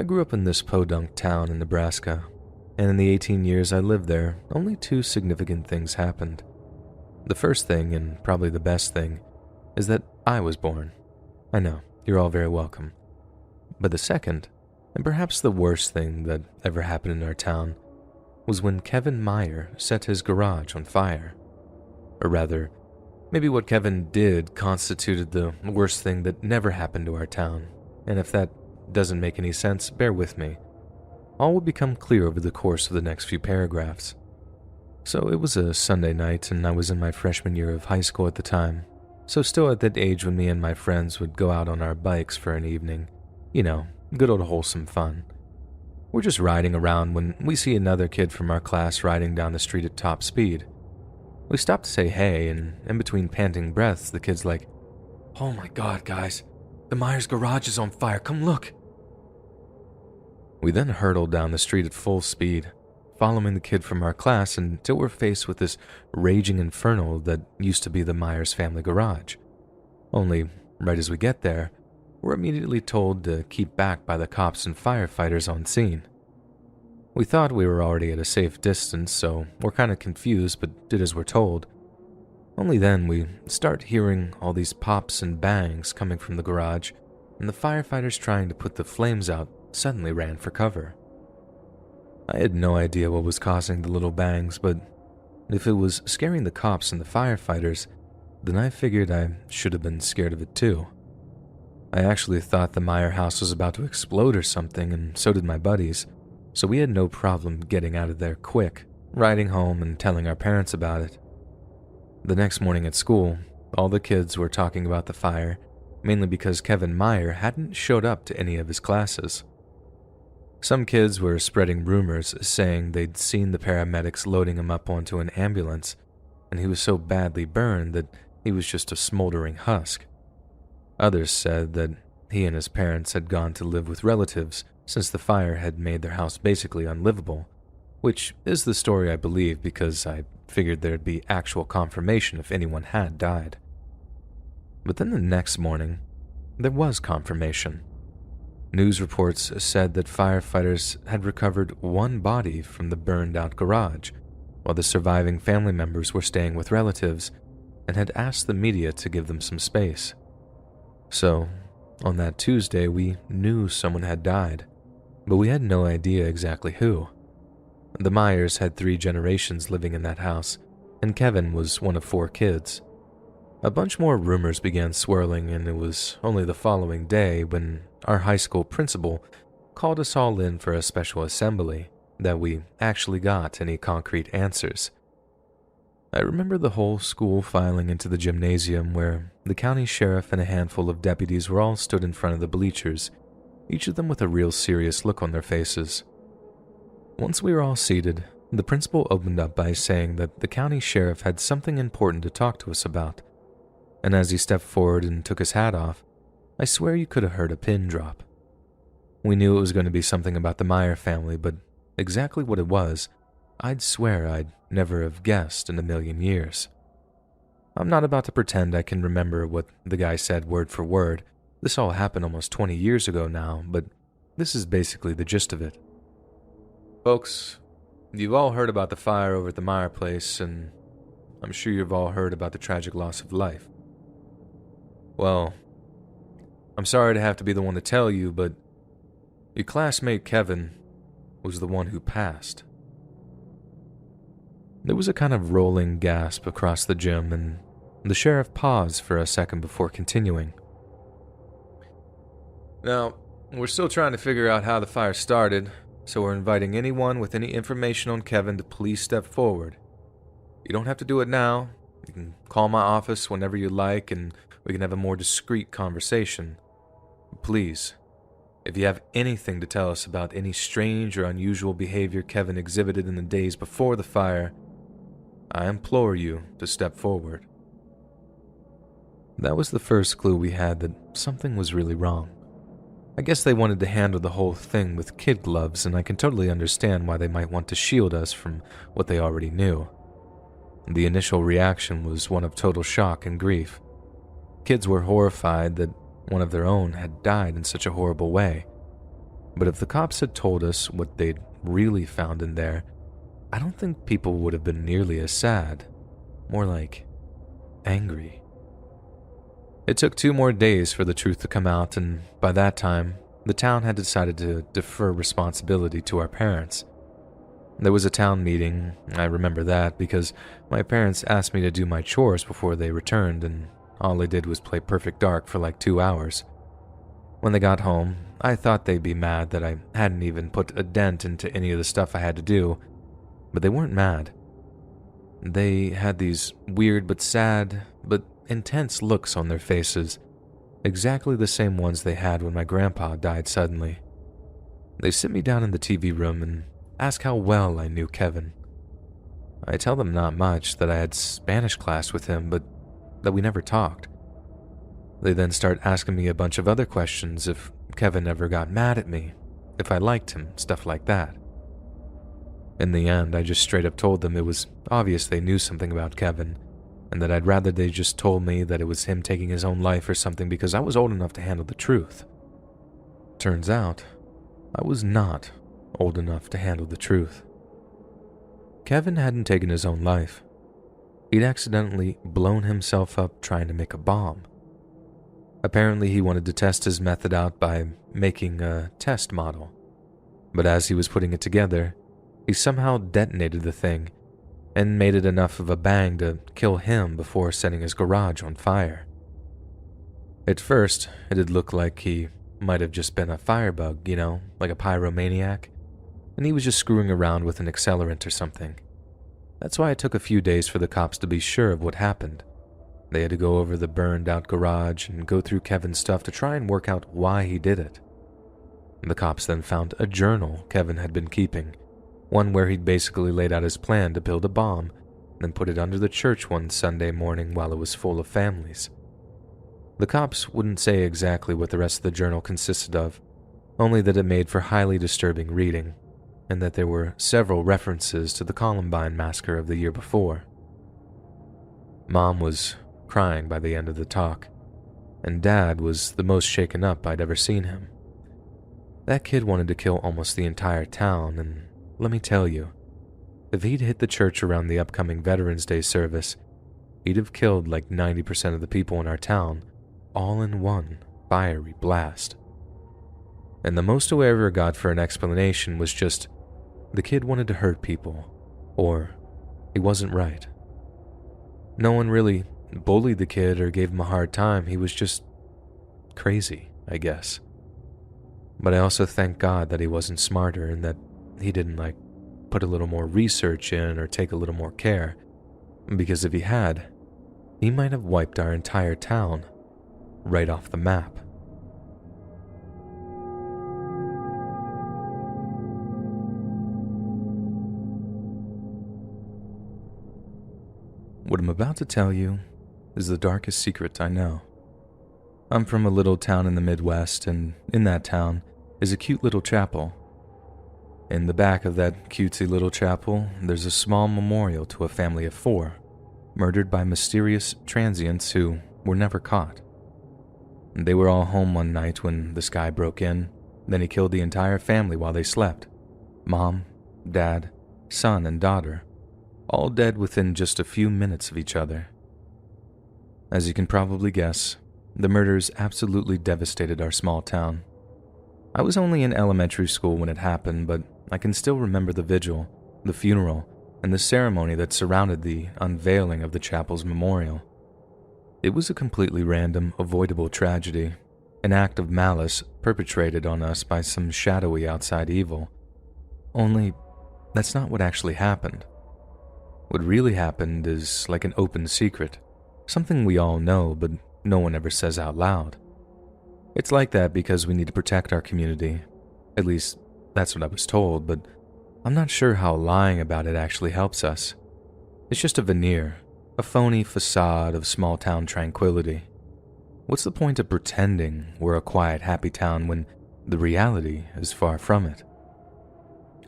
grew up in this podunk town in Nebraska, and in the 18 years I lived there, only two significant things happened. The first thing, and probably the best thing, is that I was born. I know, you're all very welcome. But the second, and perhaps the worst thing that ever happened in our town, was when Kevin Meyer set his garage on fire. Or rather, maybe what Kevin did constituted the worst thing that never happened to our town, and if that doesn't make any sense, bear with me. All will become clear over the course of the next few paragraphs. So it was a Sunday night, and I was in my freshman year of high school at the time, so still at that age when me and my friends would go out on our bikes for an evening. You know, good old wholesome fun. We're just riding around when we see another kid from our class riding down the street at top speed. We stop to say hey, and in between panting breaths, the kid's like, "Oh my God, guys, the Myers garage is on fire, come look." We then hurtle down the street at full speed, following the kid from our class until we're faced with this raging inferno that used to be the Myers family garage. Only, right as we get there, we're immediately told to keep back by the cops and firefighters on scene. We thought we were already at a safe distance, so we're kind of confused but did as we're told. Only then we start hearing all these pops and bangs coming from the garage, and the firefighters trying to put the flames out suddenly ran for cover. I had no idea what was causing the little bangs, but if it was scaring the cops and the firefighters, then I figured I should have been scared of it too. I actually thought the Meyer house was about to explode or something, and so did my buddies, so we had no problem getting out of there quick, riding home and telling our parents about it. The next morning at school, all the kids were talking about the fire, mainly because Kevin Meyer hadn't showed up to any of his classes. Some kids were spreading rumors saying they'd seen the paramedics loading him up onto an ambulance, and he was so badly burned that he was just a smoldering husk. Others said that he and his parents had gone to live with relatives since the fire had made their house basically unlivable, which is the story I believe because I figured there'd be actual confirmation if anyone had died. But then the next morning, there was confirmation. News reports said that firefighters had recovered one body from the burned-out garage, while the surviving family members were staying with relatives and had asked the media to give them some space. So, on that Tuesday, we knew someone had died, but we had no idea exactly who. The Myers had 3 generations living in that house, and Kevin was one of 4 kids. A bunch more rumors began swirling, and it was only the following day when our high school principal called us all in for a special assembly that we actually got any concrete answers. I remember the whole school filing into the gymnasium where the county sheriff and a handful of deputies were all stood in front of the bleachers, each of them with a real serious look on their faces. Once we were all seated, the principal opened up by saying that the county sheriff had something important to talk to us about, and as he stepped forward and took his hat off, I swear you could have heard a pin drop. We knew it was going to be something about the Meyer family, but exactly what it was, I'd swear I'd never have guessed in a million years. I'm not about to pretend I can remember what the guy said word for word. This all happened almost 20 years ago now, but this is basically the gist of it. Folks, you've all heard about the fire over at the Meyer place, and I'm sure you've all heard about the tragic loss of life. Well, I'm sorry to have to be the one to tell you, but your classmate Kevin was the one who passed. There was a kind of rolling gasp across the gym, and the sheriff paused for a second before continuing. Now, we're still trying to figure out how the fire started, so we're inviting anyone with any information on Kevin to please step forward. You don't have to do it now. You can call my office whenever you like, and we can have a more discreet conversation. Please, if you have anything to tell us about any strange or unusual behavior Kevin exhibited in the days before the fire, I implore you to step forward. That was the first clue we had that something was really wrong. I guess they wanted to handle the whole thing with kid gloves, and I can totally understand why they might want to shield us from what they already knew. The initial reaction was one of total shock and grief. Kids were horrified that one of their own had died in such a horrible way. But if the cops had told us what they'd really found in there, I don't think people would have been nearly as sad. More like angry. It took 2 more days for the truth to come out, and by that time, the town had decided to defer responsibility to our parents. There was a town meeting, I remember that, because my parents asked me to do my chores before they returned, and all they did was play Perfect Dark for like 2 hours. When they got home, I thought they'd be mad that I hadn't even put a dent into any of the stuff I had to do, but they weren't mad. They had these weird but sad, but intense looks on their faces, exactly the same ones they had when my grandpa died suddenly. They sit me down in the TV room and ask how well I knew Kevin. I tell them not much, that I had Spanish class with him, but that we never talked. They then start asking me a bunch of other questions, if Kevin ever got mad at me, if I liked him, stuff like that. In the end, I just straight up told them it was obvious they knew something about Kevin, and that I'd rather they just told me that it was him taking his own life or something because I was old enough to handle the truth. Turns out, I was not old enough to handle the truth. Kevin hadn't taken his own life. He'd accidentally blown himself up trying to make a bomb. Apparently, he wanted to test his method out by making a test model. But as he was putting it together, he somehow detonated the thing and made it enough of a bang to kill him before setting his garage on fire. At first, it'd look like he might have just been a firebug, like a pyromaniac, and he was just screwing around with an accelerant or something. That's why it took a few days for the cops to be sure of what happened. They had to go over the burned-out garage and go through Kevin's stuff to try and work out why he did it. The cops then found a journal Kevin had been keeping, one where he'd basically laid out his plan to build a bomb, then put it under the church one Sunday morning while it was full of families. The cops wouldn't say exactly what the rest of the journal consisted of, only that it made for highly disturbing reading, and that there were several references to the Columbine massacre of the year before. Mom was crying by the end of the talk, and Dad was the most shaken up I'd ever seen him. That kid wanted to kill almost the entire town, and let me tell you, if he'd hit the church around the upcoming Veterans Day service, he'd have killed like 90% of the people in our town, all in one fiery blast. And the most I ever got for an explanation was just, the kid wanted to hurt people, or he wasn't right. No one really bullied the kid or gave him a hard time, he was just crazy, I guess. But I also thank God that he wasn't smarter and that he didn't put a little more research in or take a little more care, because if he had, he might have wiped our entire town right off the map. What I'm about to tell you is the darkest secret I know. I'm from a little town in the Midwest, and in that town is a cute little chapel. In the back of that cutesy little chapel, there's a small memorial to a family of 4, murdered by mysterious transients who were never caught. They were all home one night when this guy broke in, then he killed the entire family while they slept. Mom, Dad, son, and daughter, all dead within just a few minutes of each other. As you can probably guess, the murders absolutely devastated our small town. I was only in elementary school when it happened, but I can still remember the vigil, the funeral, and the ceremony that surrounded the unveiling of the chapel's memorial. It was a completely random, avoidable tragedy, an act of malice perpetrated on us by some shadowy outside evil. Only, that's not what actually happened. What really happened is like an open secret, something we all know, but no one ever says out loud. It's like that because we need to protect our community. At least, that's what I was told, but I'm not sure how lying about it actually helps us. It's just a veneer, a phony facade of small-town tranquility. What's the point of pretending we're a quiet, happy town when the reality is far from it?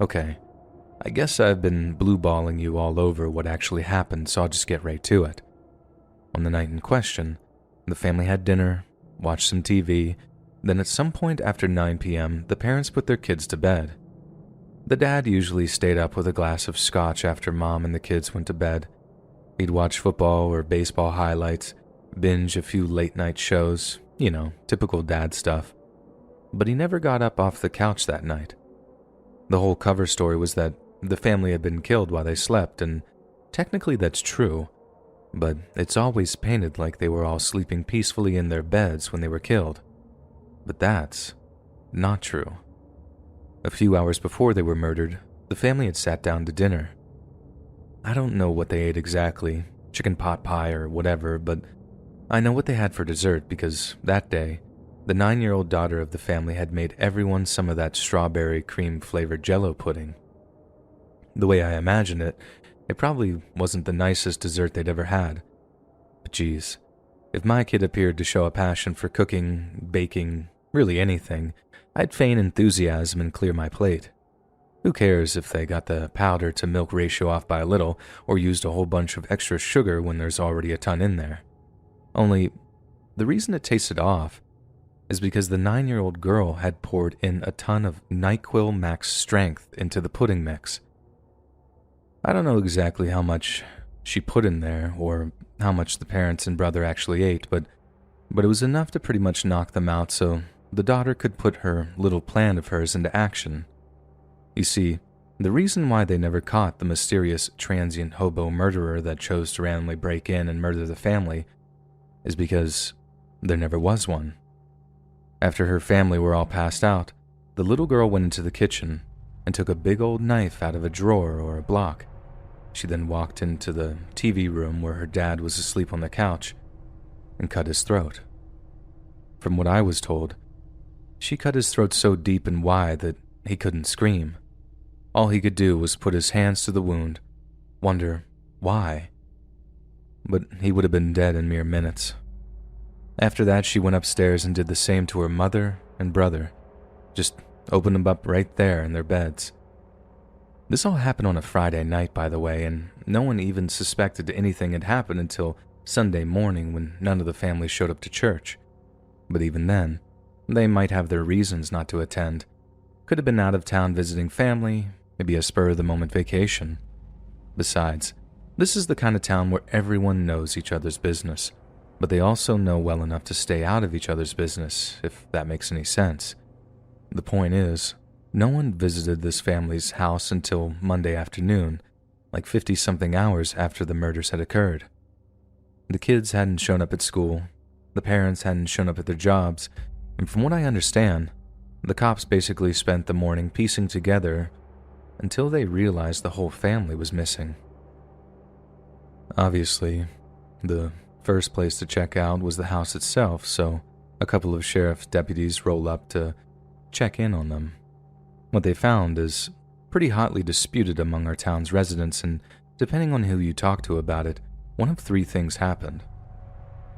Okay, I guess I've been blue-balling you all over what actually happened, so I'll just get right to it. On the night in question, the family had dinner, watched some TV, Then at some point after 9 p.m., the parents put their kids to bed. The dad usually stayed up with a glass of scotch after mom and the kids went to bed. He'd watch football or baseball highlights, binge a few late-night shows, typical dad stuff. But he never got up off the couch that night. The whole cover story was that the family had been killed while they slept, and technically that's true, but it's always painted like they were all sleeping peacefully in their beds when they were killed. But that's not true. A few hours before they were murdered, the family had sat down to dinner. I don't know what they ate exactly, chicken pot pie or whatever, but I know what they had for dessert because that day, the 9-year-old daughter of the family had made everyone some of that strawberry cream-flavored Jell-O pudding. The way I imagine it, it probably wasn't the nicest dessert they'd ever had. But geez, if my kid appeared to show a passion for cooking, baking, really anything, I'd feign enthusiasm and clear my plate. Who cares if they got the powder to milk ratio off by a little or used a whole bunch of extra sugar when there's already a ton in there? Only, the reason it tasted off is because the 9-year-old girl had poured in a ton of NyQuil Max Strength into the pudding mix. I don't know exactly how much she put in there or how much the parents and brother actually ate, but it was enough to pretty much knock them out so the daughter could put her little plan of hers into action. You see, the reason why they never caught the mysterious transient hobo murderer that chose to randomly break in and murder the family is because there never was one. After her family were all passed out, the little girl went into the kitchen and took a big old knife out of a drawer or a block. She then walked into the TV room where her dad was asleep on the couch and cut his throat. From what I was told, she cut his throat so deep and wide that he couldn't scream. All he could do was put his hands to the wound, wonder why. But he would have been dead in mere minutes. After that, she went upstairs and did the same to her mother and brother. Just opened them up right there in their beds. This all happened on a Friday night, by the way, and no one even suspected anything had happened until Sunday morning when none of the family showed up to church. But even then, they might have their reasons not to attend. Could have been out of town visiting family, maybe a spur-of-the-moment vacation. Besides, this is the kind of town where everyone knows each other's business, but they also know well enough to stay out of each other's business, if that makes any sense. The point is, no one visited this family's house until Monday afternoon, like 50-something hours after the murders had occurred. The kids hadn't shown up at school, the parents hadn't shown up at their jobs, and from what I understand, the cops basically spent the morning piecing together until they realized the whole family was missing. Obviously, the first place to check out was the house itself, so a couple of sheriff's deputies roll up to check in on them. What they found is pretty hotly disputed among our town's residents, and depending on who you talk to about it, one of three things happened.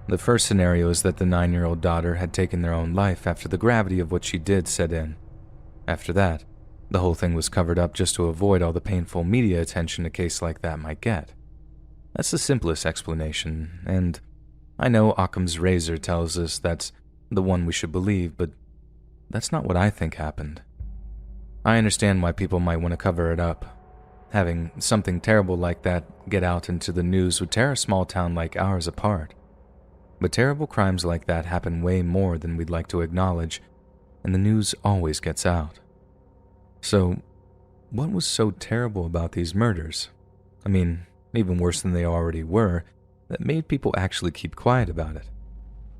The first scenario is that the 9-year-old daughter had taken their own life after the gravity of what she did set in. After that, the whole thing was covered up just to avoid all the painful media attention a case like that might get. That's the simplest explanation, and I know Occam's razor tells us that's the one we should believe, but that's not what I think happened. I understand why people might want to cover it up. Having something terrible like that get out into the news would tear a small town like ours apart. But terrible crimes like that happen way more than we'd like to acknowledge, and the news always gets out. So, what was so terrible about these murders? I mean, even worse than they already were, that made people actually keep quiet about it.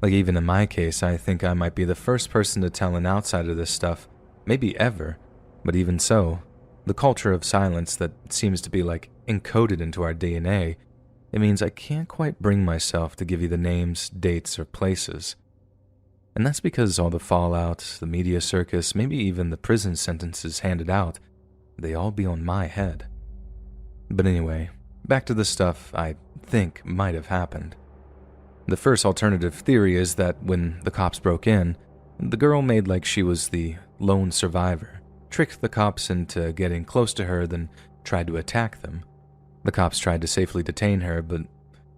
Like even in my case, I think I might be the first person to tell an outsider this stuff, maybe ever, but even so, the culture of silence that seems to be like encoded into our DNA, it means I can't quite bring myself to give you the names, dates, or places. And that's because all the fallout, the media circus, maybe even the prison sentences handed out, they all be on my head. But anyway, back to the stuff I think might have happened. The first alternative theory is that when the cops broke in, the girl made like she was the lone survivor, tricked the cops into getting close to her, then tried to attack them. The cops tried to safely detain her, but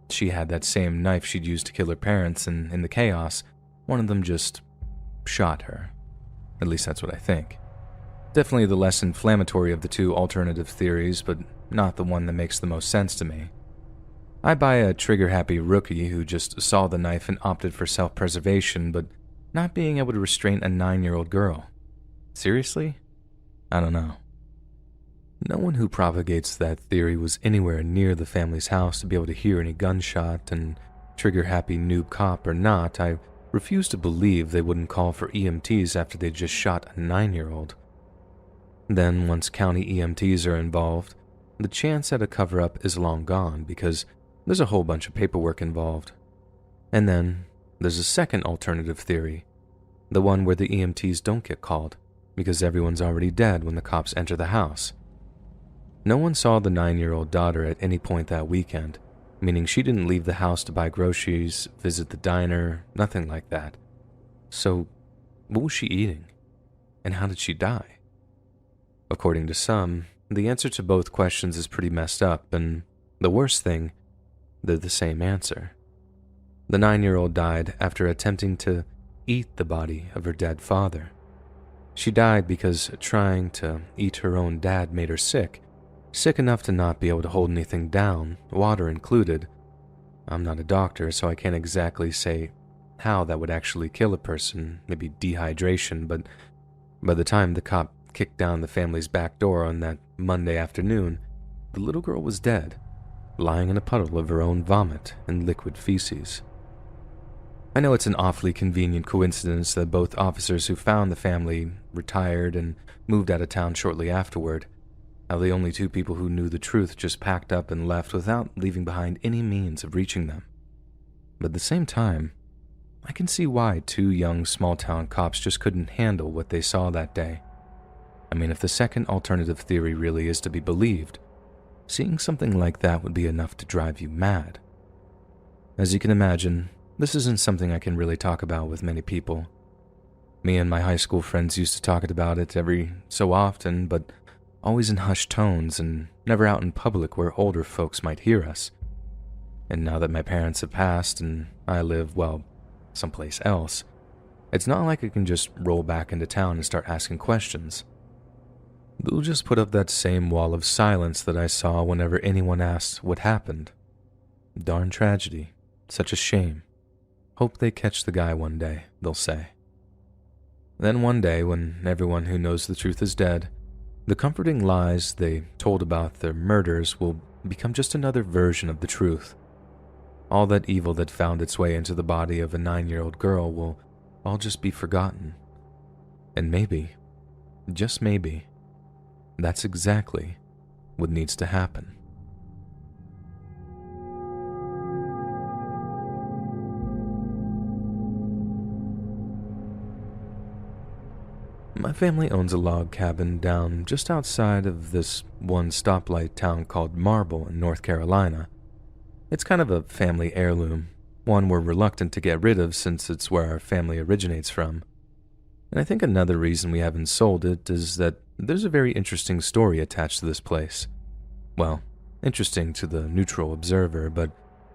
she had that same knife she'd used to kill her parents, and in the chaos, one of them just shot her. At least that's what I think. Definitely the less inflammatory of the two alternative theories, but not the one that makes the most sense to me. I buy a trigger-happy rookie who just saw the knife and opted for self-preservation, but not being able to restrain a 9-year-old girl. Seriously? I don't know. No one who propagates that theory was anywhere near the family's house to be able to hear any gunshot, and trigger-happy noob cop or not, I refuse to believe they wouldn't call for EMTs after they just shot a 9-year-old. Then, once county EMTs are involved, the chance at a cover-up is long gone because there's a whole bunch of paperwork involved. And then, there's a second alternative theory, the one where the EMTs don't get called because everyone's already dead when the cops enter the house. No one saw the 9-year-old daughter at any point that weekend, meaning she didn't leave the house to buy groceries, visit the diner, nothing like that. So, what was she eating? And how did she die? According to some, the answer to both questions is pretty messed up, and the worst thing, they're the same answer. The 9-year-old died after attempting to eat the body of her dead father. She died because trying to eat her own dad made her sick enough to not be able to hold anything down, water included. I'm not a doctor, so I can't exactly say how that would actually kill a person, maybe dehydration, but by the time the cop kicked down the family's back door on that Monday afternoon, the little girl was dead, lying in a puddle of her own vomit and liquid feces. I know it's an awfully convenient coincidence that both officers who found the family retired and moved out of town shortly afterward, how the only two people who knew the truth just packed up and left without leaving behind any means of reaching them. But at the same time, I can see why two young small-town cops just couldn't handle what they saw that day. I mean, if the second alternative theory really is to be believed, seeing something like that would be enough to drive you mad. As you can imagine, this isn't something I can really talk about with many people. Me and my high school friends used to talk about it every so often, but always in hushed tones and never out in public where older folks might hear us. And now that my parents have passed and I live, well, someplace else, it's not like I can just roll back into town and start asking questions. They'll just put up that same wall of silence that I saw whenever anyone asked what happened. Darn tragedy. Such a shame. Hope they catch the guy one day, they'll say. Then one day, when everyone who knows the truth is dead, the comforting lies they told about their murders will become just another version of the truth. All that evil that found its way into the body of a 9-year-old girl will all just be forgotten. And maybe, just maybe, that's exactly what needs to happen. My family owns a log cabin down just outside of this one stoplight town called Marble in North Carolina. It's kind of a family heirloom, one we're reluctant to get rid of since it's where our family originates from. And I think another reason we haven't sold it is that there's a very interesting story attached to this place. Well, interesting to the neutral observer, but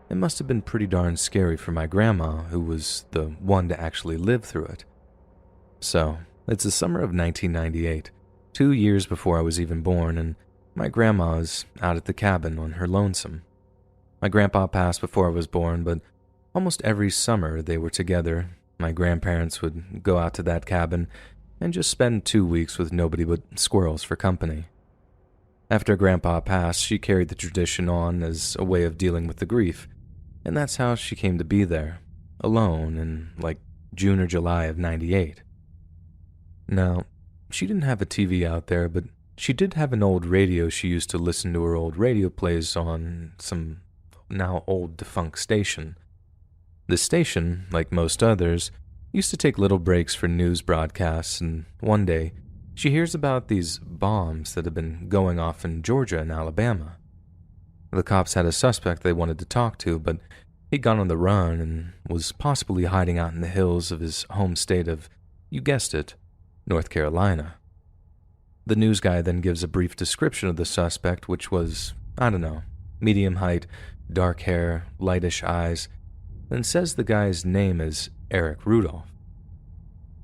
it must have been pretty darn scary for my grandma, who was the one to actually live through it. So, it's the summer of 1998, 2 years before I was even born, and my grandma is out at the cabin on her lonesome. My grandpa passed before I was born, but almost every summer they were together. My grandparents would go out to that cabin and just spend 2 weeks with nobody but squirrels for company. After Grandpa passed, she carried the tradition on as a way of dealing with the grief, and that's how she came to be there, alone in like June or July of '98. Now, she didn't have a TV out there, but she did have an old radio she used to listen to her old radio plays on some now old defunct station. The station, like most others, used to take little breaks for news broadcasts, and one day, she hears about these bombs that have been going off in Georgia and Alabama. The cops had a suspect they wanted to talk to, but he'd gone on the run and was possibly hiding out in the hills of his home state of, you guessed it, North Carolina. The news guy then gives a brief description of the suspect, which was, I don't know, medium height, dark hair, lightish eyes, and says the guy's name is Eric Rudolph.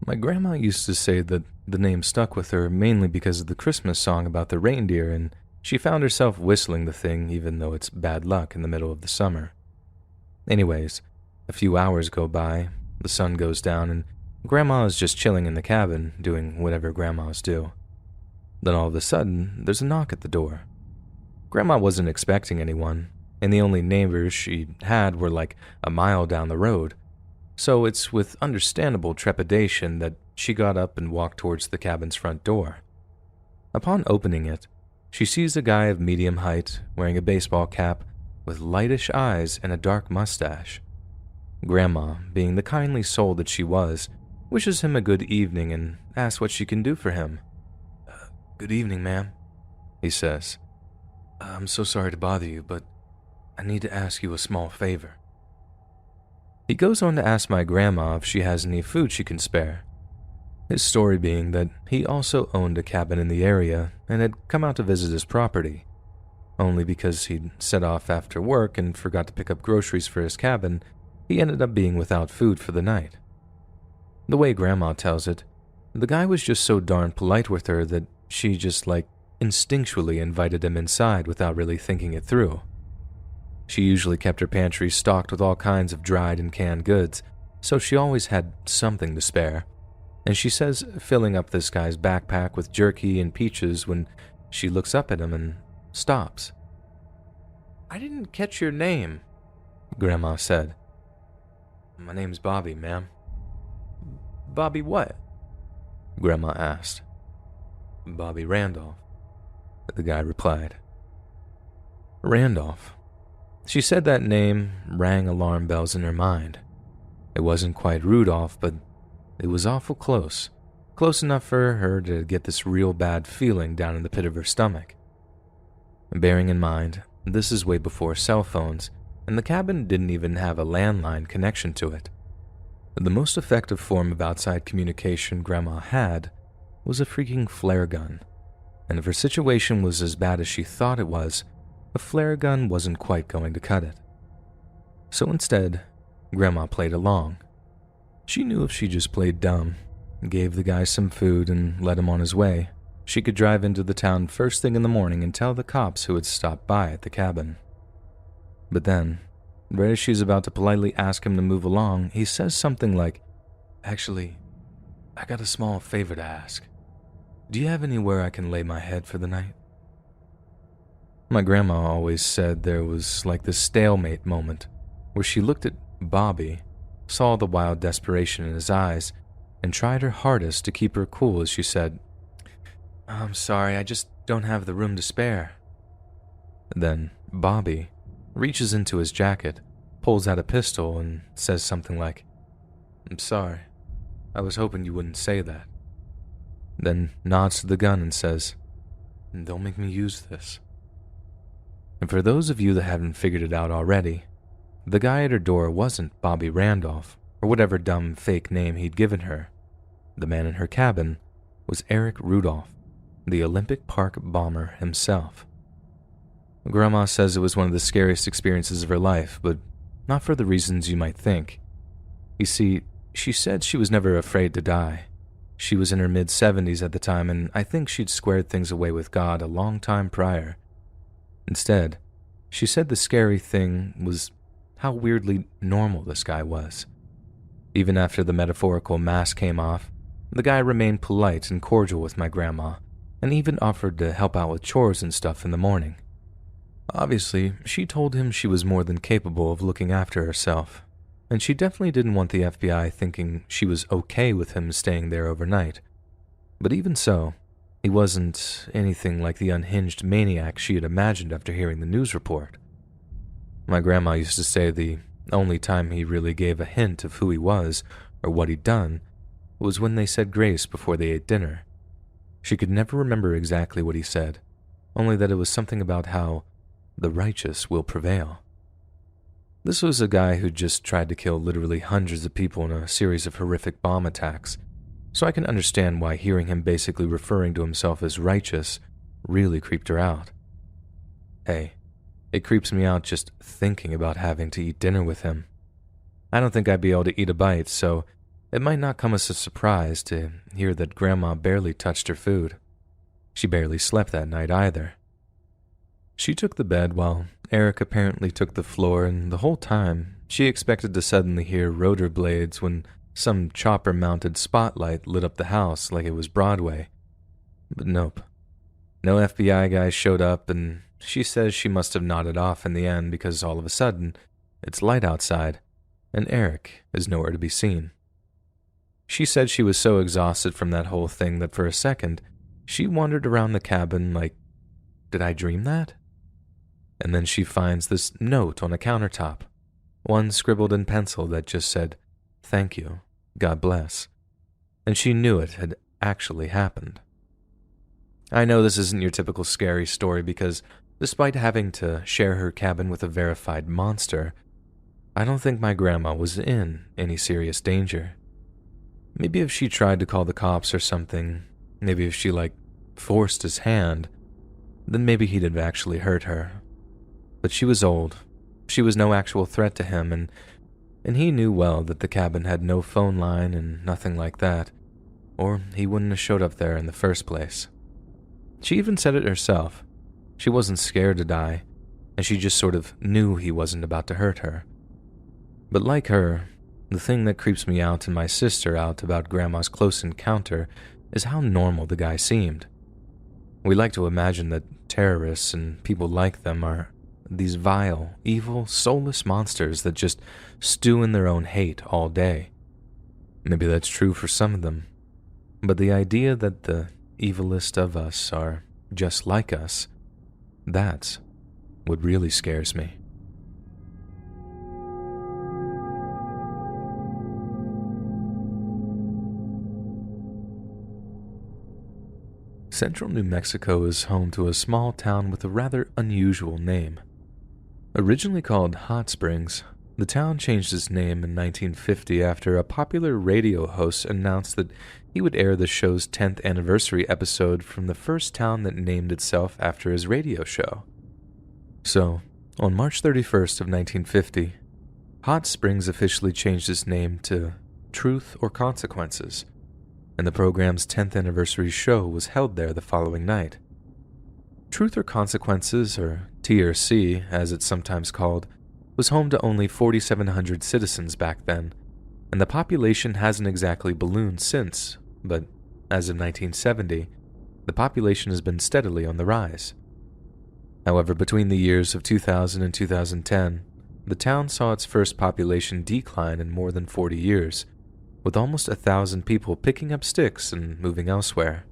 My grandma used to say that the name stuck with her mainly because of the Christmas song about the reindeer, and she found herself whistling the thing even though it's bad luck in the middle of the summer. Anyways, a few hours go by, the sun goes down, and Grandma is just chilling in the cabin, doing whatever grandmas do. Then all of a sudden, there's a knock at the door. Grandma wasn't expecting anyone, and the only neighbors she had were like a mile down the road, so it's with understandable trepidation that she got up and walked towards the cabin's front door. Upon opening it, she sees a guy of medium height, wearing a baseball cap, with lightish eyes and a dark mustache. Grandma, being the kindly soul that she was, wishes him a good evening and asks what she can do for him. Good evening, ma'am, he says. I'm so sorry to bother you, but I need to ask you a small favor. He goes on to ask my grandma if she has any food she can spare. His story being that he also owned a cabin in the area and had come out to visit his property. Only because he'd set off after work and forgot to pick up groceries for his cabin, he ended up being without food for the night. The way Grandma tells it, the guy was just so darn polite with her that she just instinctually invited him inside without really thinking it through. She usually kept her pantry stocked with all kinds of dried and canned goods, so she always had something to spare. And she says filling up this guy's backpack with jerky and peaches when she looks up at him and stops. I didn't catch your name, Grandma said. My name's Bobby, ma'am. Bobby what? Grandma asked. Bobby Randolph, the guy replied. Randolph. She said that name rang alarm bells in her mind. It wasn't quite Rudolph, but it was awful close. Close enough for her to get this real bad feeling down in the pit of her stomach. Bearing in mind, this is way before cell phones, and the cabin didn't even have a landline connection to it. The most effective form of outside communication Grandma had was a freaking flare gun, and if her situation was as bad as she thought it was, a flare gun wasn't quite going to cut it. So instead, Grandma played along. She knew if she just played dumb, gave the guy some food and let him on his way, she could drive into the town first thing in the morning and tell the cops who had stopped by at the cabin. But then, right as she's about to politely ask him to move along, he says something like, Actually, I got a small favor to ask. Do you have anywhere I can lay my head for the night? My grandma always said there was like this stalemate moment where she looked at Bobby, saw the wild desperation in his eyes, and tried her hardest to keep her cool as she said, I'm sorry, I just don't have the room to spare. Then Bobby reaches into his jacket, pulls out a pistol, and says something like, I'm sorry, I was hoping you wouldn't say that. Then nods to the gun and says, Don't make me use this. And for those of you that haven't figured it out already, the guy at her door wasn't Bobby Randolph, or whatever dumb fake name he'd given her. The man in her cabin was Eric Rudolph, the Olympic Park bomber himself. Grandma says it was one of the scariest experiences of her life, but not for the reasons you might think. You see, she said she was never afraid to die. She was in her mid-70s at the time, and I think she'd squared things away with God a long time prior. Instead, she said the scary thing was how weirdly normal this guy was. Even after the metaphorical mask came off, the guy remained polite and cordial with my grandma, and even offered to help out with chores and stuff in the morning. Obviously, she told him she was more than capable of looking after herself, and she definitely didn't want the FBI thinking she was okay with him staying there overnight. But even so, he wasn't anything like the unhinged maniac she had imagined after hearing the news report. My grandma used to say the only time he really gave a hint of who he was or what he'd done was when they said grace before they ate dinner. She could never remember exactly what he said, only that it was something about how the righteous will prevail. This was a guy who just tried to kill literally hundreds of people in a series of horrific bomb attacks, so I can understand why hearing him basically referring to himself as righteous really creeped her out. Hey, it creeps me out just thinking about having to eat dinner with him. I don't think I'd be able to eat a bite, so It might not come as a surprise to hear that Grandma barely touched her food. She barely slept that night either. She took the bed while Eric apparently took the floor, and the whole time she expected to suddenly hear rotor blades when some chopper-mounted spotlight lit up the house like it was Broadway. But nope. No FBI guys showed up, and she says she must have nodded off in the end because all of a sudden, it's light outside, and Eric is nowhere to be seen. She said she was so exhausted from that whole thing that for a second, she wandered around the cabin like, did I dream that? And then she finds this note on a countertop, one scribbled in pencil that just said, "Thank you, God bless." And she knew it had actually happened. I know this isn't your typical scary story because, despite having to share her cabin with a verified monster, I don't think my grandma was in any serious danger. Maybe if she tried to call the cops or something, maybe if she, forced his hand, then maybe he'd have actually hurt her. But she was old. She was no actual threat to him, and he knew well that the cabin had no phone line and nothing like that, or he wouldn't have showed up there in the first place. She even said it herself. She wasn't scared to die, and she just sort of knew he wasn't about to hurt her. But like her, the thing that creeps me out and my sister out about Grandma's close encounter is how normal the guy seemed. We like to imagine that terrorists and people like them are these vile, evil, soulless monsters that just stew in their own hate all day. Maybe that's true for some of them, but the idea that the evilest of us are just like us, that's what really scares me. Central New Mexico is home to a small town with a rather unusual name. Originally called Hot Springs, the town changed its name in 1950 after a popular radio host announced that he would air the show's 10th anniversary episode from the first town that named itself after his radio show. So, on March 31st of 1950, Hot Springs officially changed its name to Truth or Consequences, and the program's 10th anniversary show was held there the following night. Truth or Consequences, or TRC as it's sometimes called, was home to only 4,700 citizens back then, and the population hasn't exactly ballooned since, but as of 1970, the population has been steadily on the rise. However, between the years of 2000 and 2010, the town saw its first population decline in more than 40 years, with almost 1,000 people picking up sticks and moving elsewhere.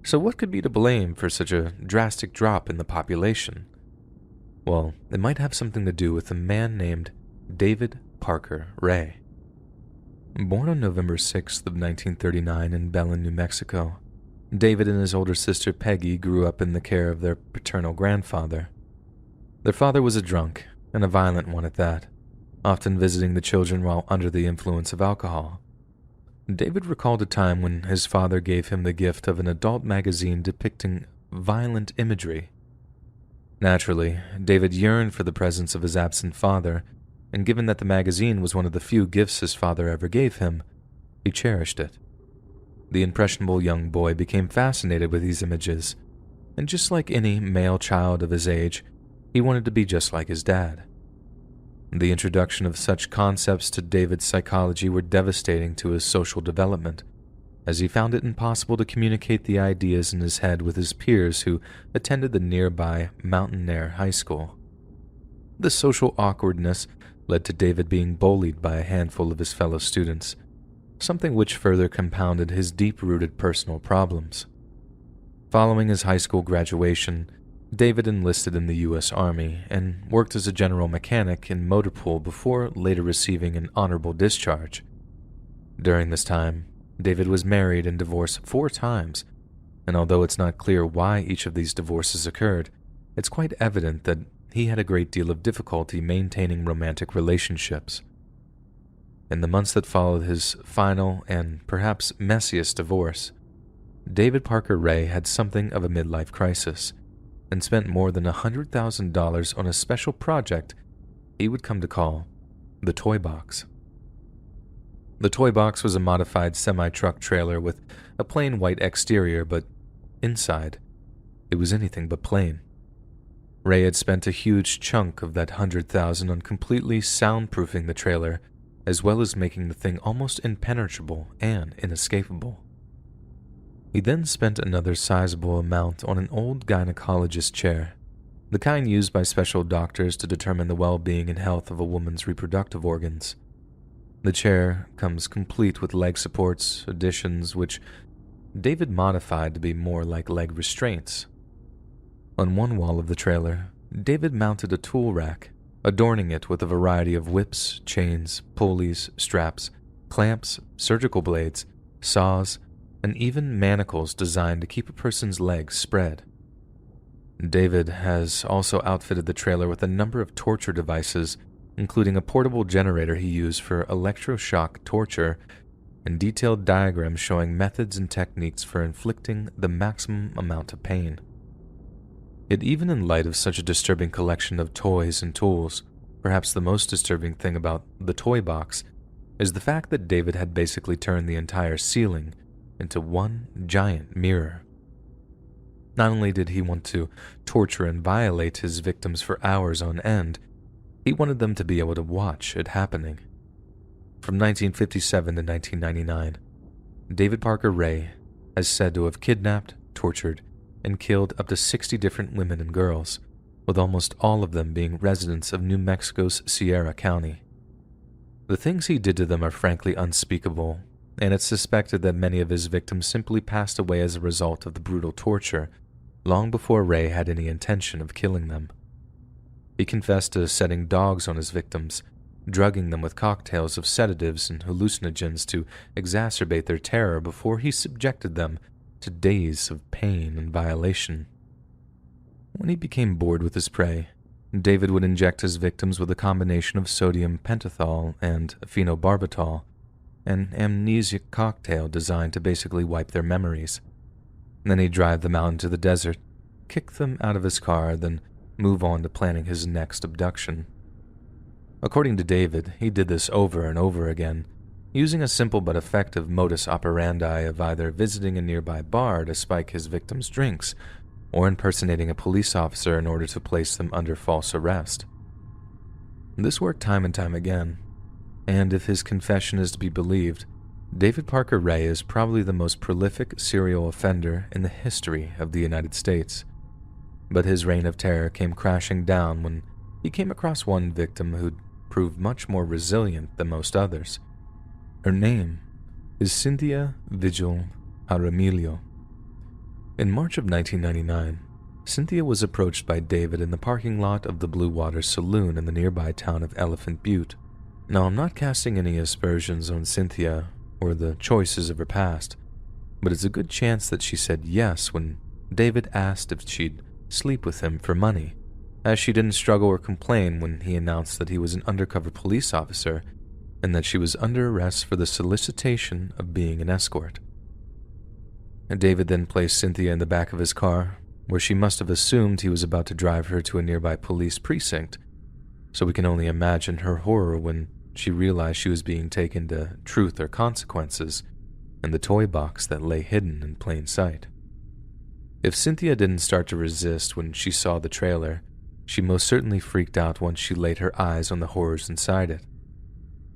So what could be to blame for such a drastic drop in the population? Well, it might have something to do with a man named David Parker Ray. Born on November 6th of 1939 in Belen, New Mexico, David and his older sister Peggy grew up in the care of their paternal grandfather. Their father was a drunk, and a violent one at that, often visiting the children while under the influence of alcohol. David recalled a time when his father gave him the gift of an adult magazine depicting violent imagery. Naturally, David yearned for the presence of his absent father, and given that the magazine was one of the few gifts his father ever gave him, he cherished it. The impressionable young boy became fascinated with these images, and just like any male child of his age, he wanted to be just like his dad. The introduction of such concepts to David's psychology were devastating to his social development, as he found it impossible to communicate the ideas in his head with his peers who attended the nearby Mountain Air High School. The social awkwardness led to David being bullied by a handful of his fellow students, something which further compounded his deep-rooted personal problems. Following his high school graduation, David enlisted in the U.S. Army and worked as a general mechanic in motor pool before later receiving an honorable discharge. During this time, David was married and divorced 4 times, and although it's not clear why each of these divorces occurred, it's quite evident that he had a great deal of difficulty maintaining romantic relationships. In the months that followed his final and perhaps messiest divorce, David Parker Ray had something of a midlife crisis and spent more than $100,000 on a special project he would come to call the Toy Box. The toy box was a modified semi-truck trailer with a plain white exterior, but inside, it was anything but plain. Ray had spent a huge chunk of that $100,000 on completely soundproofing the trailer, as well as making the thing almost impenetrable and inescapable. He then spent another sizable amount on an old gynecologist chair, the kind used by special doctors to determine the well-being and health of a woman's reproductive organs. The chair comes complete with leg supports, additions which David modified to be more like leg restraints. On one wall of the trailer, David mounted a tool rack, adorning it with a variety of whips, chains, pulleys, straps, clamps, surgical blades, saws, and even manacles designed to keep a person's legs spread. David has also outfitted the trailer with a number of torture devices, including a portable generator he used for electroshock torture and detailed diagrams showing methods and techniques for inflicting the maximum amount of pain. Yet even in light of such a disturbing collection of toys and tools, perhaps the most disturbing thing about the toy box is the fact that David had basically turned the entire ceiling into one giant mirror. Not only did he want to torture and violate his victims for hours on end, he wanted them to be able to watch it happening. From 1957 to 1999, David Parker Ray is said to have kidnapped, tortured, and killed up to 60 different women and girls, with almost all of them being residents of New Mexico's Sierra County. The things he did to them are frankly unspeakable, and it's suspected that many of his victims simply passed away as a result of the brutal torture, long before Ray had any intention of killing them. He confessed to setting dogs on his victims, drugging them with cocktails of sedatives and hallucinogens to exacerbate their terror before he subjected them to days of pain and violation. When he became bored with his prey, David would inject his victims with a combination of sodium pentothal and phenobarbital, an amnesiac cocktail designed to basically wipe their memories. Then he'd drive them out into the desert, kick them out of his car, then move on to planning his next abduction. According to David, he did this over and over again, using a simple but effective modus operandi of either visiting a nearby bar to spike his victims' drinks or impersonating a police officer in order to place them under false arrest. This worked time and time again, and if his confession is to be believed, David Parker Ray is probably the most prolific serial offender in the history of the United States. But his reign of terror came crashing down when he came across one victim who'd proved much more resilient than most others. Her name is Cynthia Vigil Jaramillo. In March of 1999, Cynthia was approached by David in the parking lot of the Blue Water Saloon in the nearby town of Elephant Butte. Now, I'm not casting any aspersions on Cynthia or the choices of her past, but it's a good chance that she said yes when David asked if she'd sleep with him for money, as she didn't struggle or complain when he announced that he was an undercover police officer and that she was under arrest for the solicitation of being an escort. David then placed Cynthia in the back of his car, where she must have assumed he was about to drive her to a nearby police precinct, so we can only imagine her horror when she realized she was being taken to Truth or Consequences in the toy box that lay hidden in plain sight. If Cynthia didn't start to resist when she saw the trailer, she most certainly freaked out once she laid her eyes on the horrors inside it.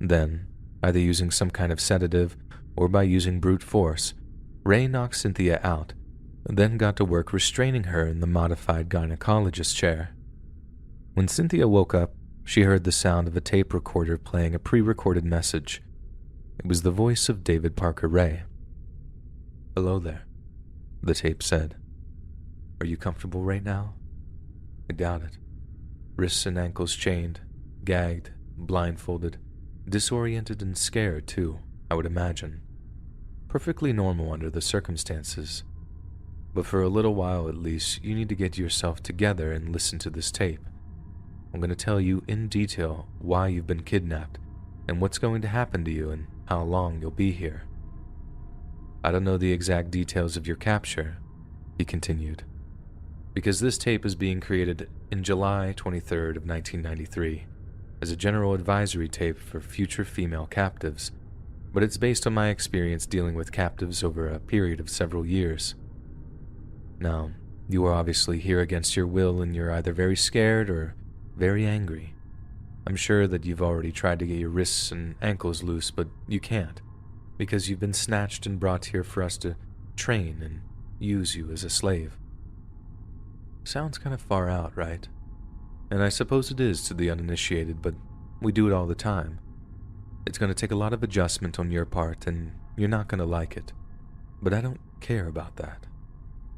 Then, either using some kind of sedative or by using brute force, Ray knocked Cynthia out, then got to work restraining her in the modified gynecologist chair. When Cynthia woke up, she heard the sound of a tape recorder playing a pre-recorded message. It was the voice of David Parker Ray. "Hello there," the tape said. "Are you comfortable right now?" "I doubt it. Wrists and ankles chained, gagged, blindfolded, disoriented and scared too, I would imagine. Perfectly normal under the circumstances. But for a little while at least, you need to get yourself together and listen to this tape. I'm going to tell you in detail why you've been kidnapped and what's going to happen to you and how long you'll be here. I don't know the exact details of your capture," he continued, "because this tape is being created in July 23rd of 1993 as a general advisory tape for future female captives, but it's based on my experience dealing with captives over a period of several years. Now, you are obviously here against your will and you're either very scared or very angry. I'm sure that you've already tried to get your wrists and ankles loose, but you can't, because you've been snatched and brought here for us to train and use you as a slave. Sounds kind of far out, right? And I suppose it is to the uninitiated, but we do it all the time. It's going to take a lot of adjustment on your part, and you're not going to like it. But I don't care about that.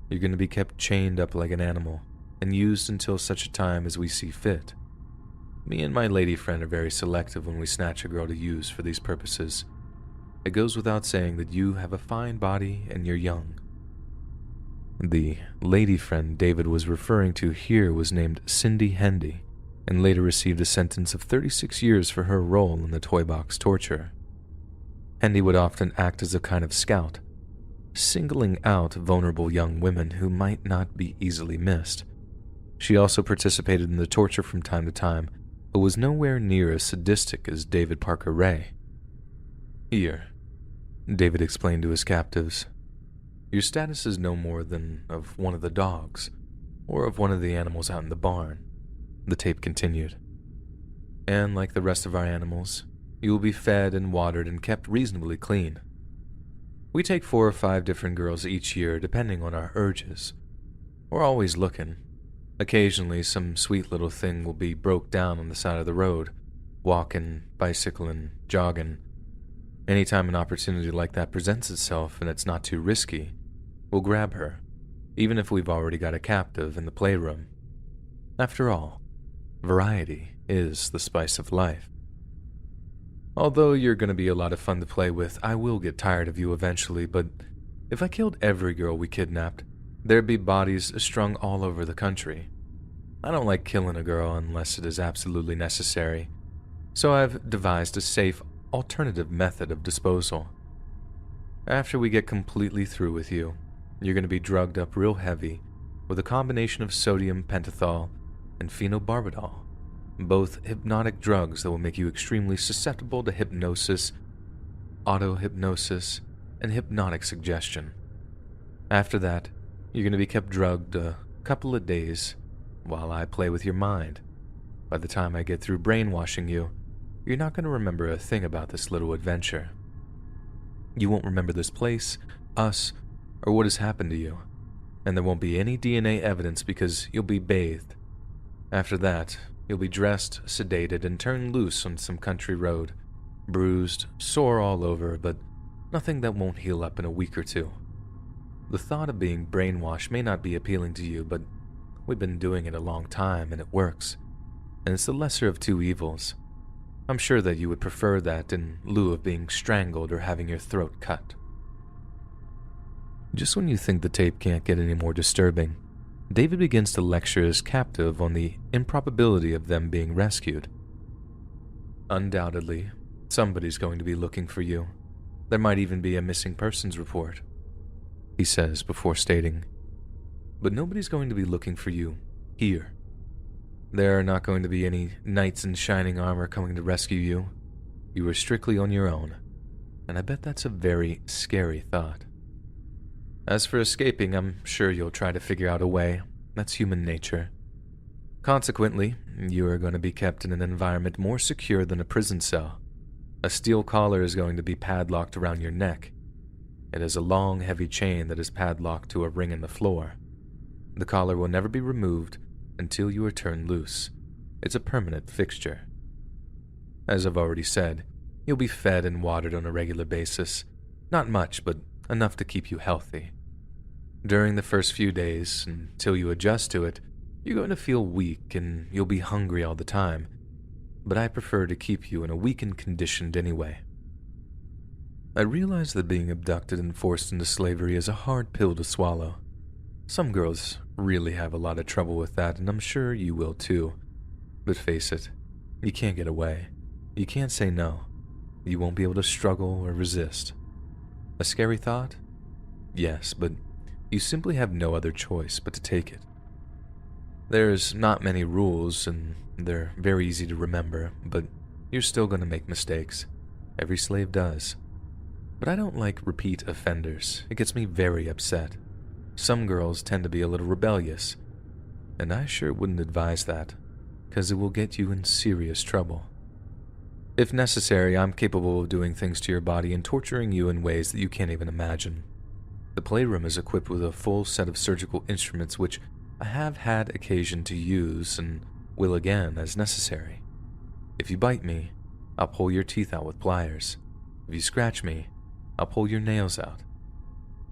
You're going to be kept chained up like an animal, and used until such a time as we see fit. Me and my lady friend are very selective when we snatch a girl to use for these purposes. It goes without saying that you have a fine body and you're young. The lady friend David was referring to here was named Cindy Hendy, and later received a sentence of 36 years for her role in the toy box torture. Hendy would often act as a kind of scout, singling out vulnerable young women who might not be easily missed. She also participated in the torture from time to time, but was nowhere near as sadistic as David Parker Ray. Here, David explained to his captives, your status is no more than of one of the dogs, or of one of the animals out in the barn, the tape continued. And like the rest of our animals, you will be fed and watered and kept reasonably clean. We take 4 or 5 different girls each year depending on our urges. We're always looking. Occasionally some sweet little thing will be broke down on the side of the road, walking, bicycling, jogging. Anytime an opportunity like that presents itself and it's not too risky, we'll grab her, even if we've already got a captive in the playroom. After all, variety is the spice of life. Although you're going to be a lot of fun to play with, I will get tired of you eventually, but if I killed every girl we kidnapped, there'd be bodies strung all over the country. I don't like killing a girl unless it is absolutely necessary, so I've devised a safe, alternative method of disposal. After we get completely through with you, you're going to be drugged up real heavy with a combination of sodium pentothal and phenobarbital, both hypnotic drugs that will make you extremely susceptible to hypnosis, auto-hypnosis, and hypnotic suggestion. After that, you're going to be kept drugged a couple of days while I play with your mind. By the time I get through brainwashing you, you're not going to remember a thing about this little adventure. You won't remember this place, us, or what has happened to you, and there won't be any DNA evidence because you'll be bathed. After that, you'll be dressed, sedated, and turned loose on some country road, bruised, sore all over, but nothing that won't heal up in a week or 2. The thought of being brainwashed may not be appealing to you, but we've been doing it a long time and it works, and it's the lesser of 2 evils. I'm sure that you would prefer that in lieu of being strangled or having your throat cut. Just when you think the tape can't get any more disturbing, David begins to lecture his captive on the improbability of them being rescued. Undoubtedly, somebody's going to be looking for you. There might even be a missing persons report, he says before stating, but nobody's going to be looking for you here. There are not going to be any knights in shining armor coming to rescue you. You are strictly on your own, and I bet that's a very scary thought. As for escaping, I'm sure you'll try to figure out a way. That's human nature. Consequently, you are going to be kept in an environment more secure than a prison cell. A steel collar is going to be padlocked around your neck. It is a long, heavy chain that is padlocked to a ring in the floor. The collar will never be removed until you are turned loose. It's a permanent fixture. As I've already said, you'll be fed and watered on a regular basis. Not much, but enough to keep you healthy. During the first few days, until you adjust to it, you're going to feel weak and you'll be hungry all the time, but I prefer to keep you in a weakened condition anyway. I realize that being abducted and forced into slavery is a hard pill to swallow. Some girls really have a lot of trouble with that, and I'm sure you will too. But face it, you can't get away. You can't say no. You won't be able to struggle or resist. A scary thought? Yes, but you simply have no other choice but to take it. There's not many rules, and they're very easy to remember, but you're still going to make mistakes. Every slave does. But I don't like repeat offenders. It gets me very upset. Some girls tend to be a little rebellious, and I sure wouldn't advise that, because it will get you in serious trouble. If necessary, I'm capable of doing things to your body and torturing you in ways that you can't even imagine. The playroom is equipped with a full set of surgical instruments which I have had occasion to use and will again as necessary. If you bite me, I'll pull your teeth out with pliers. If you scratch me, I'll pull your nails out.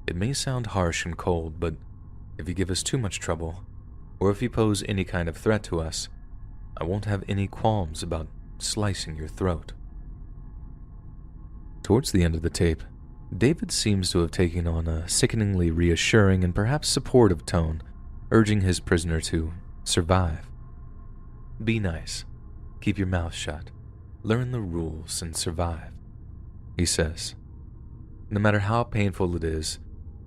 It may sound harsh and cold, but if you give us too much trouble, or if you pose any kind of threat to us, I won't have any qualms about slicing your throat. Towards the end of the tape, David seems to have taken on a sickeningly reassuring and perhaps supportive tone, urging his prisoner to survive. Be nice, keep your mouth shut, learn the rules, and survive, he says. No matter how painful it is,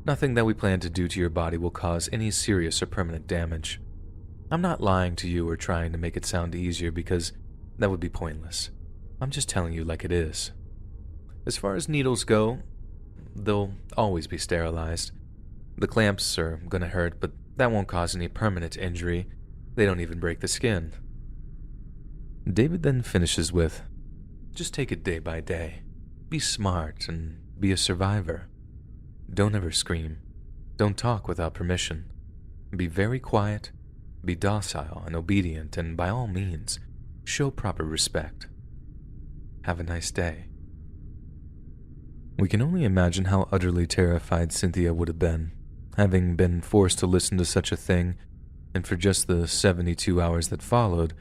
nothing that we plan to do to your body will cause any serious or permanent damage. I'm not lying to you or trying to make it sound easier because that would be pointless. I'm just telling you like it is. As far as needles go, they'll always be sterilized. The clamps are gonna hurt, but that won't cause any permanent injury. They don't even break the skin. David then finishes with, just take it day by day. Be smart and be a survivor. Don't ever scream. Don't talk without permission. Be very quiet, be docile and obedient, and by all means, show proper respect. Have a nice day. We can only imagine how utterly terrified Cynthia would have been, having been forced to listen to such a thing, and for just the 72 hours that followed,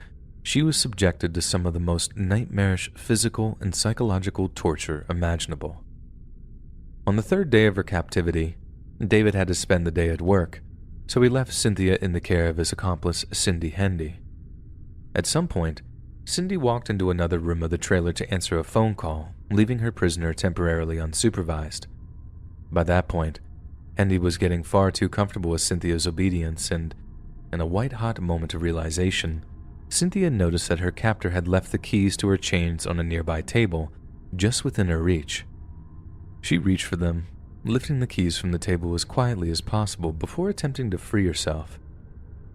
she was subjected to some of the most nightmarish physical and psychological torture imaginable. On the third day of her captivity, David had to spend the day at work, so he left Cynthia in the care of his accomplice, Cindy Hendy. At some point, Cindy walked into another room of the trailer to answer a phone call, leaving her prisoner temporarily unsupervised. By that point, Hendy was getting far too comfortable with Cynthia's obedience, and in a white-hot moment of realization, Cynthia noticed that her captor had left the keys to her chains on a nearby table, just within her reach. She reached for them, lifting the keys from the table as quietly as possible before attempting to free herself.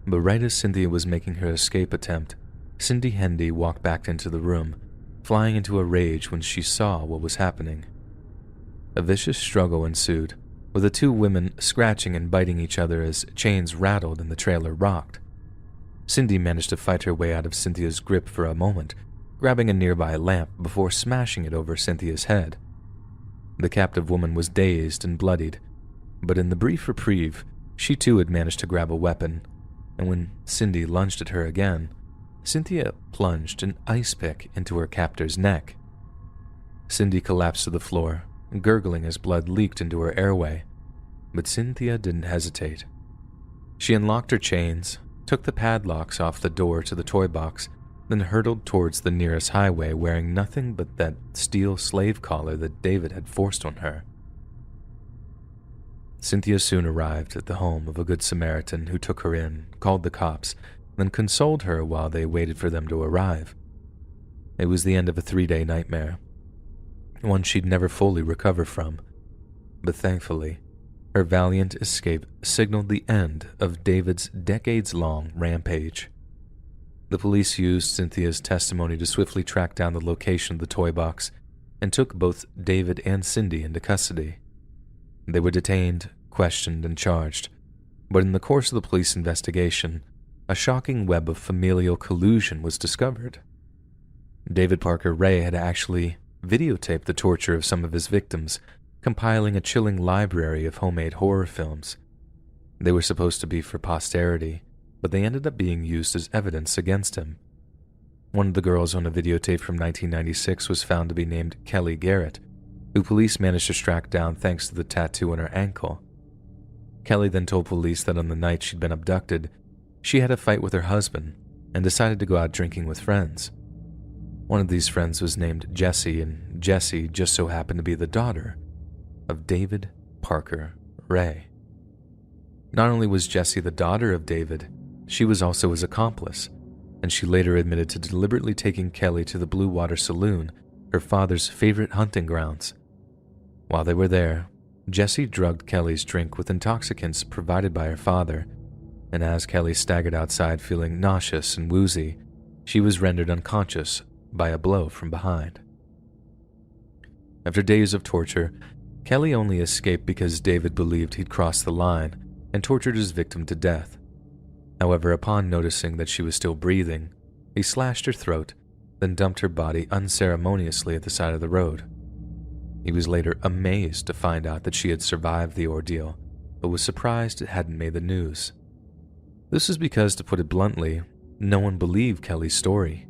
But right as Cynthia was making her escape attempt, Cindy Hendy walked back into the room, flying into a rage when she saw what was happening. A vicious struggle ensued, with the two women scratching and biting each other as chains rattled and the trailer rocked. Cindy managed to fight her way out of Cynthia's grip for a moment, grabbing a nearby lamp before smashing it over Cynthia's head. The captive woman was dazed and bloodied, but in the brief reprieve, she too had managed to grab a weapon, and when Cindy lunged at her again, Cynthia plunged an ice pick into her captor's neck. Cindy collapsed to the floor, gurgling as blood leaked into her airway, but Cynthia didn't hesitate. She unlocked her chains, took the padlocks off the door to the toy box, then hurtled towards the nearest highway wearing nothing but that steel slave collar that David had forced on her. Cynthia soon arrived at the home of a good Samaritan who took her in, called the cops, then consoled her while they waited for them to arrive. It was the end of a 3-day nightmare, one she'd never fully recover from, but thankfully, her valiant escape signaled the end of David's decades-long rampage. The police used Cynthia's testimony to swiftly track down the location of the toy box and took both David and Cindy into custody. They were detained, questioned, and charged, but in the course of the police investigation, a shocking web of familial collusion was discovered. David Parker Ray had actually videotaped the torture of some of his victims, compiling a chilling library of homemade horror films. They were supposed to be for posterity, but they ended up being used as evidence against him. One of the girls on a videotape from 1996 was found to be named Kelly Garrett, who police managed to track down thanks to the tattoo on her ankle. Kelly then told police that on the night she'd been abducted, she had a fight with her husband and decided to go out drinking with friends. One of these friends was named Jessie, and Jessie just so happened to be the daughter of David Parker Ray. Not only was Jessie the daughter of David, she was also his accomplice, and she later admitted to deliberately taking Kelly to the Blue Water Saloon, her father's favorite hunting grounds. While they were there, Jesse drugged Kelly's drink with intoxicants provided by her father, and as Kelly staggered outside feeling nauseous and woozy, she was rendered unconscious by a blow from behind. After days of torture, Kelly only escaped because David believed he'd crossed the line and tortured his victim to death. However, upon noticing that she was still breathing, he slashed her throat, then dumped her body unceremoniously at the side of the road. He was later amazed to find out that she had survived the ordeal, but was surprised it hadn't made the news. This is because, to put it bluntly, no one believed Kelly's story.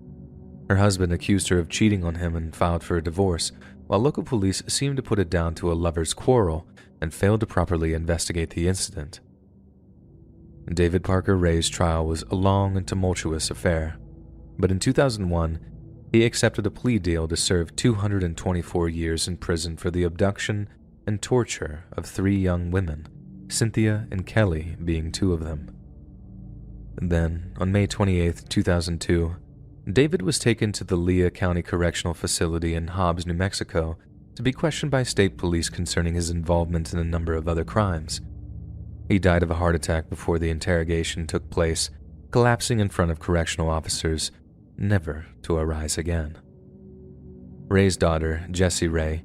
Her husband accused her of cheating on him and filed for a divorce, while local police seemed to put it down to a lover's quarrel and failed to properly investigate the incident. David Parker Ray's trial was a long and tumultuous affair, but in 2001, he accepted a plea deal to serve 224 years in prison for the abduction and torture of 3 young women, Cynthia and Kelly being 2 of them. Then, on May 28, 2002, David was taken to the Lea County Correctional Facility in Hobbs, New Mexico, to be questioned by state police concerning his involvement in a number of other crimes. He died of a heart attack before the interrogation took place, collapsing in front of correctional officers, never to arise again. Ray's daughter, Jessie Ray,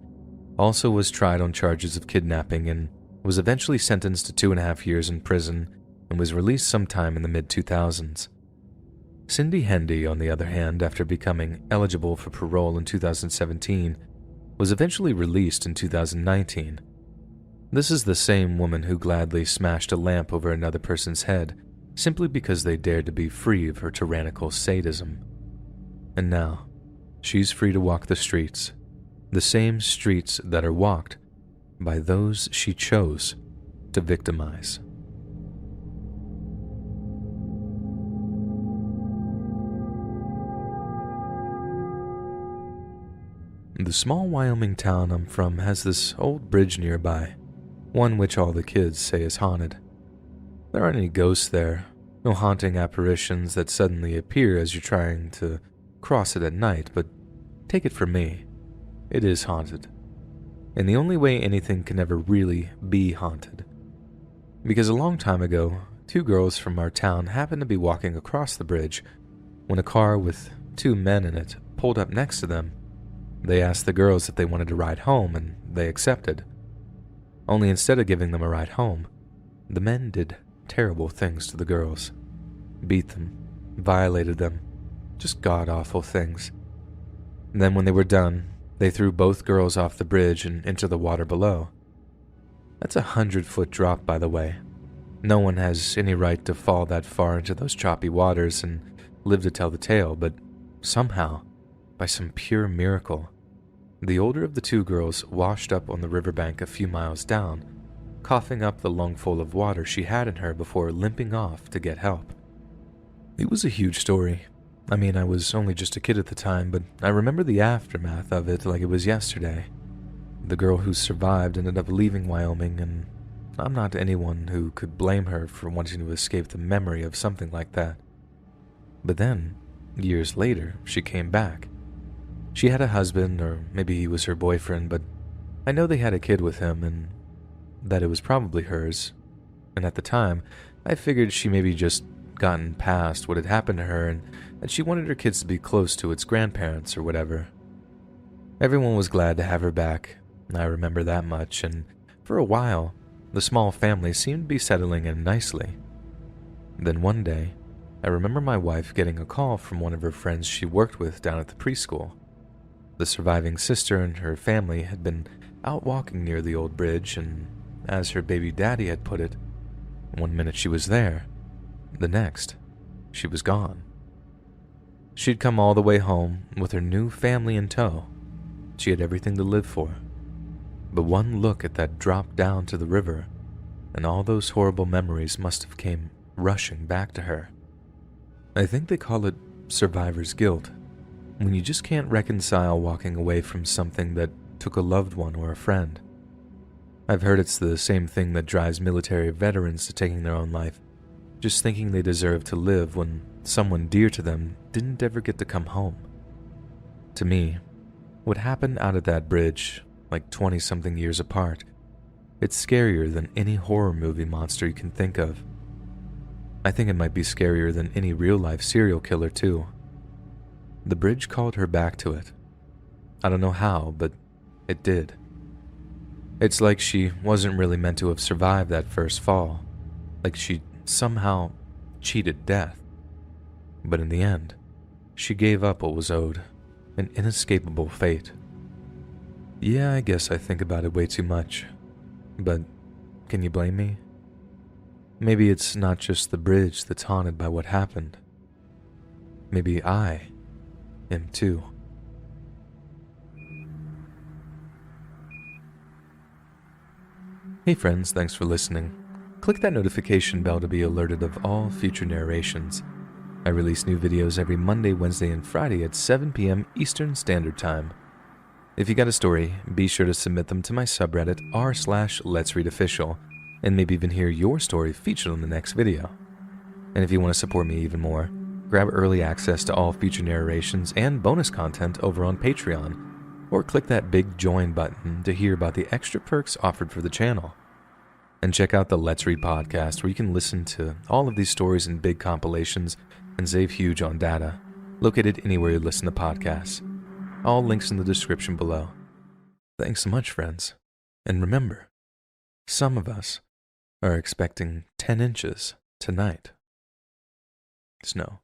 also was tried on charges of kidnapping and was eventually sentenced to 2.5 years in prison and was released sometime in the mid-2000s. Cindy Hendy, on the other hand, after becoming eligible for parole in 2017, was eventually released in 2019. This is the same woman who gladly smashed a lamp over another person's head simply because they dared to be free of her tyrannical sadism. And now, she's free to walk the streets, the same streets that are walked by those she chose to victimize. The small Wyoming town I'm from has this old bridge nearby, one which all the kids say is haunted. There aren't any ghosts there, no haunting apparitions that suddenly appear as you're trying to cross it at night, but take it from me, it is haunted. And the only way anything can ever really be haunted. Because a long time ago, 2 girls from our town happened to be walking across the bridge when a car with 2 men in it pulled up next to them. They asked the girls if they wanted to ride home, and they accepted. Only instead of giving them a ride home, the men did terrible things to the girls. Beat them, violated them, just god-awful things. And then when they were done, they threw both girls off the bridge and into the water below. That's a 100-foot drop, by the way. No one has any right to fall that far into those choppy waters and live to tell the tale, but somehow, by some pure miracle, the older of the 2 girls washed up on the riverbank a few miles down, coughing up the lungful of water she had in her before limping off to get help. It was a huge story. I mean, I was only just a kid at the time, but I remember the aftermath of it like it was yesterday. The girl who survived ended up leaving Wyoming, and I'm not anyone who could blame her for wanting to escape the memory of something like that. But then, years later, she came back. She had a husband, or maybe he was her boyfriend, but I know they had a kid with him and that it was probably hers. And at the time, I figured she maybe just gotten past what had happened to her and that she wanted her kids to be close to its grandparents or whatever. Everyone was glad to have her back, I remember that much, and for a while, the small family seemed to be settling in nicely. Then one day, I remember my wife getting a call from one of her friends she worked with down at the preschool. The surviving sister and her family had been out walking near the old bridge, and as her baby daddy had put it, one minute she was there, the next, she was gone. She'd come all the way home with her new family in tow. She had everything to live for. But one look at that drop down to the river, and all those horrible memories must have came rushing back to her. I think they call it survivor's guilt, when you just can't reconcile walking away from something that took a loved one or a friend. I've heard it's the same thing that drives military veterans to taking their own life, just thinking they deserve to live when someone dear to them didn't ever get to come home. To me, what happened out at that bridge like 20-something years apart. It's scarier than any horror movie monster you can think of. I think it might be scarier than any real-life serial killer, too. The bridge called her back to it. I don't know how, but it did. It's like she wasn't really meant to have survived that first fall, like she somehow cheated death. But in the end, she gave up what was owed, an inescapable fate. Yeah, I guess I think about it way too much, but can you blame me? Maybe it's not just the bridge that's haunted by what happened. Maybe I am too. Hey friends, thanks for listening. Click that notification bell to be alerted of all future narrations. I release new videos every Monday, Wednesday, and Friday at 7 p.m. Eastern Standard Time. If you got a story, be sure to submit them to my subreddit r/Let'sReadOfficial, and maybe even hear your story featured on the next video. And if you want to support me even more, grab early access to all future narrations and bonus content over on Patreon, or click that big join button to hear about the extra perks offered for the channel. And check out the Let's Read podcast, where you can listen to all of these stories in big compilations and save huge on data, located anywhere you listen to podcasts. All links in the description below. Thanks so much, friends. And remember, some of us are expecting 10 inches tonight. Snow.